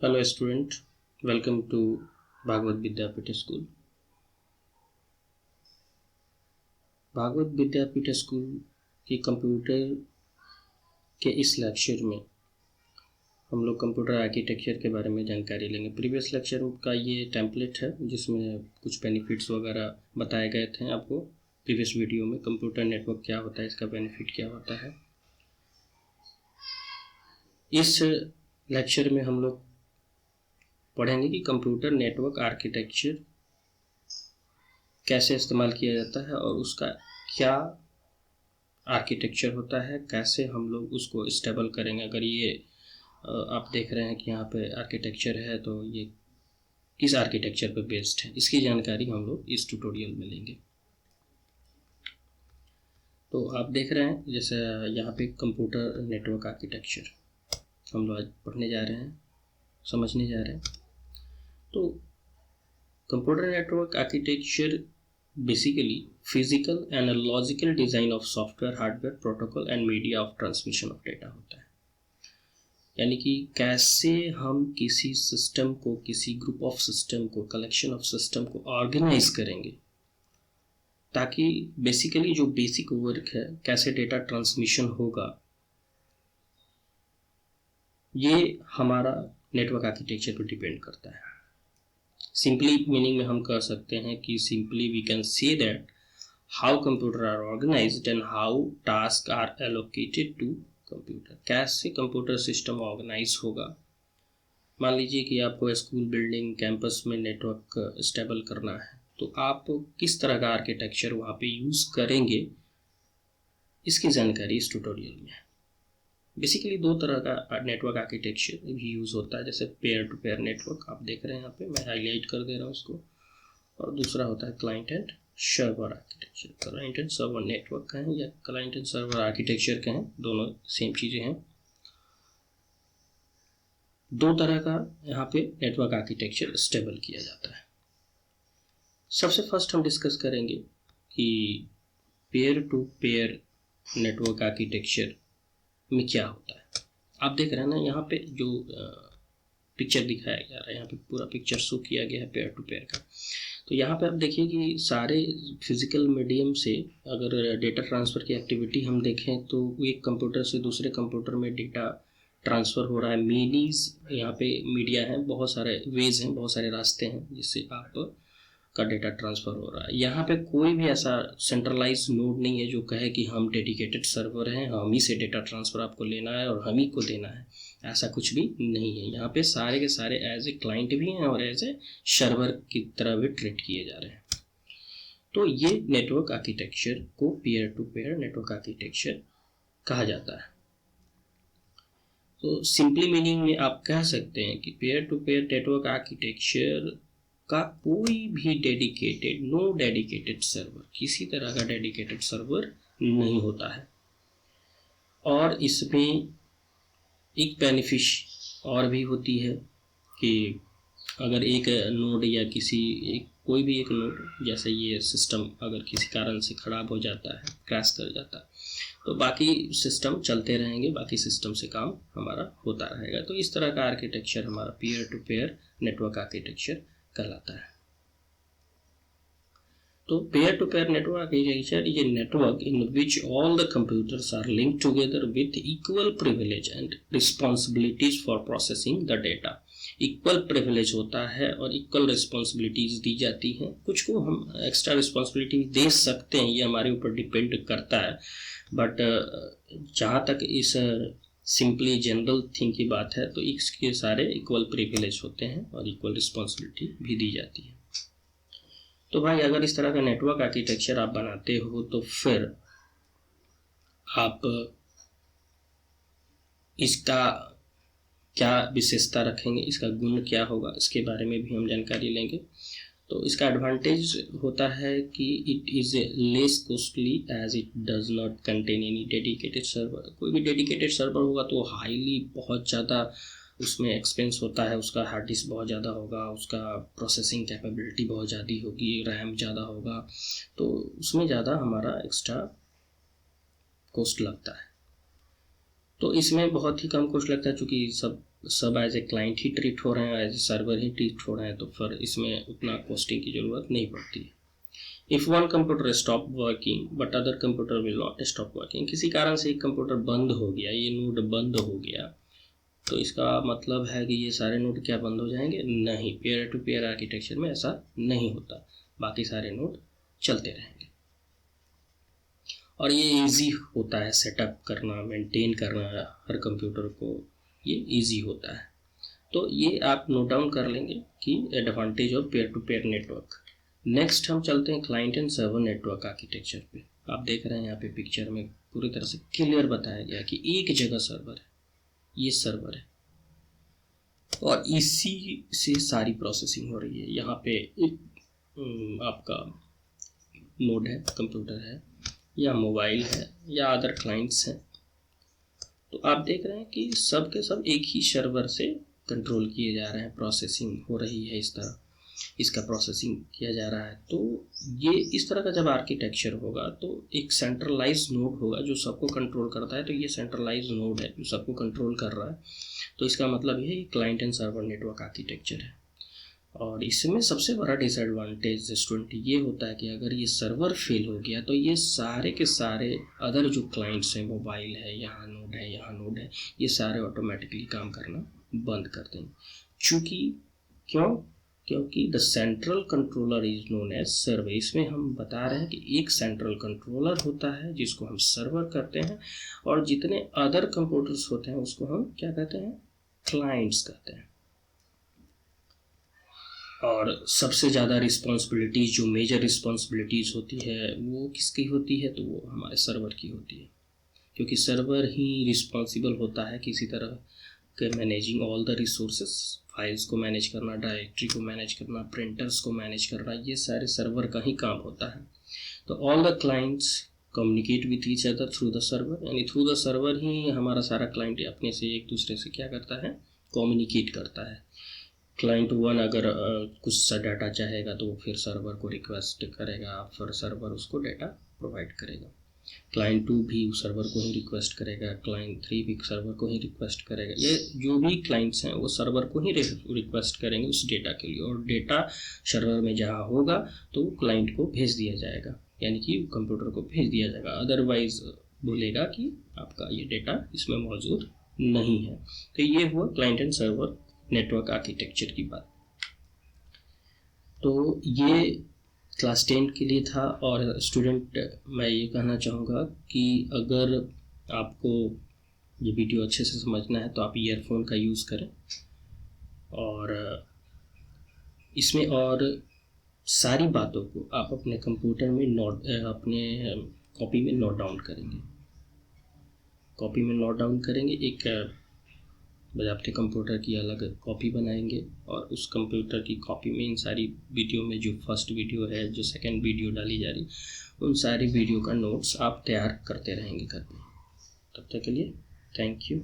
Hello student, welcome to Bhagwat Vidyapeeth school. Bhagwat Vidyapeeth school की computer के इस लेक्चर में हम लोग कंप्यूटर आर्किटेक्चर के बारे में जानकारी लेंगे। प्रीवियस लेक्चर का ये टेम्पलेट है जिसमें कुछ बेनिफिट्स वगैरह बताए गए थे आपको प्रीवियस वीडियो में। कंप्यूटर नेटवर्क क्या होता है, इसका बेनिफिट क्या होता है। इस लेक्चर में हम लोग पढ़ेंगे कि कंप्यूटर नेटवर्क आर्किटेक्चर कैसे इस्तेमाल किया जाता है और उसका क्या आर्किटेक्चर होता है, कैसे हम लोग उसको स्टेबल करेंगे। अगर ये आप देख रहे हैं कि यहाँ पे आर्किटेक्चर है तो ये किस आर्किटेक्चर पे बेस्ड है, इसकी जानकारी हम लोग इस ट्यूटोरियल में लेंगे। तो आप देख रहे हैं जैसे यहाँ पे कंप्यूटर नेटवर्क आर्किटेक्चर हम लोग आज पढ़ने जा रहे हैं, समझने जा रहे हैं। तो computer network architecture basically physical and logical design of software, hardware, protocol and media of transmission of data होता है। यानी कि कैसे हम किसी सिस्टम को, किसी ग्रुप ऑफ सिस्टम को, कलेक्शन ऑफ सिस्टम को ऑर्गेनाइज करेंगे ताकि बेसिकली जो बेसिक वर्क है, कैसे डेटा ट्रांसमिशन होगा, ये हमारा नेटवर्क आर्किटेक्चर पर डिपेंड करता है। सिंपली मीनिंग में हम कह सकते हैं कि simply we can say that how computer are organized and how task are allocated to computer. कैसे कंप्यूटर सिस्टम ऑर्गेनाइज होगा। मान लीजिए कि आपको स्कूल बिल्डिंग, कैंपस में नेटवर्क स्टेबल करना है, तो आप किस तरह का आर्किटेक्चर वहाँ पे यूज़ करेंगे, इसकी जानकारी इस ट्यूटोरियल में है। बेसिकली दो तरह का नेटवर्क आर्किटेक्चर भी यूज़ होता है, जैसे पेयर टू पेयर नेटवर्क आप देख रहे हैं यहाँ पे, मैं हाईलाइट कर दे रहा हूँ इसको। और दूसरा होता है client and server architecture. Client and server network कहें या क्लाइंट एंड सर्वर आर्किटेक्चर कहें, दोनों सेम चीज़ें हैं। दो तरह का यहाँ पे नेटवर्क आर्किटेक्चर स्टेबल किया जाता है। सबसे फर्स्ट हम डिस्कस करेंगे कि peer to peer network architecture में क्या होता है। आप देख रहे हैं ना यहाँ पे जो पिक्चर दिखाया जा रहा है, यहाँ पे पूरा पिक्चर शो किया गया है पेयर टू पेयर का। तो यहाँ पे आप देखिए कि सारे फिजिकल मीडियम से अगर डेटा ट्रांसफ़र की एक्टिविटी हम देखें तो एक कंप्यूटर से दूसरे कंप्यूटर में डेटा ट्रांसफ़र हो रहा है। मीनीज यहाँ पे मीडिया है, बहुत सारे वेज हैं, बहुत सारे रास्ते हैं जिससे आप का डेटा ट्रांसफ़र हो रहा है। यहाँ पे कोई भी ऐसा सेंट्रलाइज नोड नहीं है जो कहे कि हम डेडिकेटेड सर्वर हैं, हम ही से डेटा ट्रांसफ़र आपको लेना है और हम ही को देना है। ऐसा कुछ भी नहीं है। यहाँ पे सारे के सारे एज ए क्लाइंट भी हैं और एज ए सर्वर की तरह भी ट्रीट किए जा रहे हैं। तो ये नेटवर्क आर्किटेक्चर को peer to peer network architecture कहा जाता है। तो सिंपली मीनिंग में आप कह सकते हैं कि peer to peer network architecture का कोई भी नो डेडिकेटेड सर्वर, किसी तरह का डेडिकेटेड सर्वर नहीं होता है। और इसमें एक बेनिफिट और भी होती है कि अगर एक नोड या कोई भी एक नोड, जैसे ये सिस्टम अगर किसी कारण से ख़राब हो जाता है, क्रैश कर जाता है, तो बाकी सिस्टम चलते रहेंगे, बाकी सिस्टम से काम हमारा होता रहेगा। तो इस तरह का आर्किटेक्चर हमारा peer to peer network architecture कहलाता है। तो peer to peer network architecture is a network in which all the computers are linked together with equal privilege and responsibilities for processing the data. Equal privilege होता है और equal responsibilities दी जाती हैं। कुछ को हम एक्स्ट्रा रिस्पॉन्सिबिलिटी दे सकते हैं, ये हमारे ऊपर डिपेंड करता है। बट जहाँ तक इस सिंपली जनरल थिंग की बात है तो इसके सारे इक्वल प्रिविलेज होते हैं और इक्वल रिस्पॉन्सिबिलिटी भी दी जाती है। तो भाई अगर इस तरह का नेटवर्क आर्किटेक्चर आप बनाते हो तो फिर आप इसका क्या विशेषता रखेंगे, इसका गुण क्या होगा, इसके बारे में भी हम जानकारी लेंगे। तो इसका एडवांटेज होता है कि it is less costly as it does not contain any dedicated server. कोई भी डेडिकेटेड सर्वर होगा तो हाईली बहुत ज़्यादा उसमें एक्सपेंस होता है, उसका हार्ड डिस्क बहुत ज़्यादा होगा, उसका प्रोसेसिंग कैपेबिलिटी बहुत ज़्यादा होगी, रैम ज़्यादा होगा, तो उसमें ज़्यादा हमारा एक्स्ट्रा कॉस्ट लगता है। तो इसमें बहुत ही कम कॉस्ट लगता है, चूँकि सब सब एज ए क्लाइंट ही ट्रीट हो रहे हैं, एज ए सर्वर ही ट्रीट हो रहे हैं, तो फिर इसमें उतना कोस्टिंग की ज़रूरत नहीं पड़ती है। If one computer stop working but other computer will not stop working, किसी कारण से एक कंप्यूटर बंद हो गया, ये नोड बंद हो गया, तो इसका मतलब है कि ये सारे नोड क्या बंद हो जाएंगे? नहीं, पेयर टू पेयर आर्किटेक्चर में ऐसा नहीं होता, बाकी सारे नोड चलते रहेंगे। और ये इजी होता है सेटअप करना, मेंटेन करना, हर कंप्यूटर को ये इजी होता है। तो ये आप नोट डाउन कर लेंगे कि advantage of peer to peer network. Next हम चलते हैं client and server network architecture पे। आप देख रहे हैं यहाँ पे पिक्चर में पूरी तरह से क्लियर बताया गया कि एक जगह सर्वर है, ये सर्वर है और इसी से सारी प्रोसेसिंग हो रही है। यहाँ पे एक आपका नोड है, कंप्यूटर है या मोबाइल है या अदर क्लाइंट्स हैं, तो आप देख रहे हैं कि सब के सब एक ही सर्वर से कंट्रोल किए जा रहे हैं, प्रोसेसिंग हो रही है, इस तरह इसका प्रोसेसिंग किया जा रहा है। तो ये इस तरह का जब आर्किटेक्चर होगा तो एक सेंट्रलाइज नोड होगा जो सबको कंट्रोल करता है, तो ये सेंट्रलाइज नोड है जो सबको कंट्रोल कर रहा है, तो इसका मतलब ये client and server network architecture है। और इसमें सबसे बड़ा डिसएडवांटेज स्टूडेंट ये होता है कि अगर ये सर्वर फेल हो गया तो ये सारे के सारे अदर जो क्लाइंट्स हैं, मोबाइल है, यहाँ नोड है, यहाँ नोड है, ये सारे ऑटोमेटिकली काम करना बंद कर देंगे। क्योंकि the central controller is known as server. इसमें हम बता रहे हैं कि एक सेंट्रल कंट्रोलर होता है जिसको हम सर्वर करते हैं, और जितने अदर कंप्यूटर्स होते हैं उसको हम क्या कहते हैं? क्लाइंट्स कहते हैं। और सबसे ज़्यादा रिस्पॉन्सिबिलिटीज़, जो मेजर रिस्पॉन्सिबिलिटीज़ होती है वो किसकी होती है? तो वो हमारे सर्वर की होती है, क्योंकि सर्वर ही रिस्पॉन्सिबल होता है किसी तरह के managing all the resources, files को मैनेज करना, डायरेक्टरी को मैनेज करना, प्रिंटर्स को मैनेज करना, ये सारे सर्वर का ही काम होता है। तो all the clients communicate with each other through the server, यानी थ्रू द सर्वर ही हमारा सारा क्लाइंट अपने से एक दूसरे से क्या करता है? कम्युनिकेट करता है। क्लाइंट वन अगर कुछ सा डाटा चाहेगा तो वो फिर सर्वर को रिक्वेस्ट करेगा, फिर सर्वर उसको डाटा प्रोवाइड करेगा। क्लाइंट 2 भी सर्वर को ही रिक्वेस्ट करेगा, क्लाइंट 3 भी सर्वर को ही रिक्वेस्ट करेगा। ये जो भी क्लाइंट्स हैं वो सर्वर को ही रिक्वेस्ट करेंगे उस डेटा के लिए, और डेटा सर्वर में जहाँ होगा तो क्लाइंट को भेज दिया जाएगा, यानी कि कंप्यूटर को भेज दिया जाएगा। अदरवाइज बोलेगा कि आपका ये डेटा इसमें मौजूद नहीं है। तो ये हुआ client and server network architecture की बात। तो ये क्लास 10 के लिए था। और स्टूडेंट, मैं ये कहना चाहूँगा कि अगर आपको ये वीडियो अच्छे से समझना है तो आप ईयरफोन का यूज़ करें, और इसमें और सारी बातों को आप अपने कंप्यूटर में अपने कॉपी में नोट डाउन करेंगे। एक बजाते कंप्यूटर की अलग कॉपी बनाएंगे, और उस कंप्यूटर की कॉपी में इन सारी वीडियो में जो फर्स्ट वीडियो है, जो सेकंड वीडियो डाली जा रही, उन सारी वीडियो का नोट्स आप तैयार करते रहेंगे घर में। तब तक के लिए थैंक यू।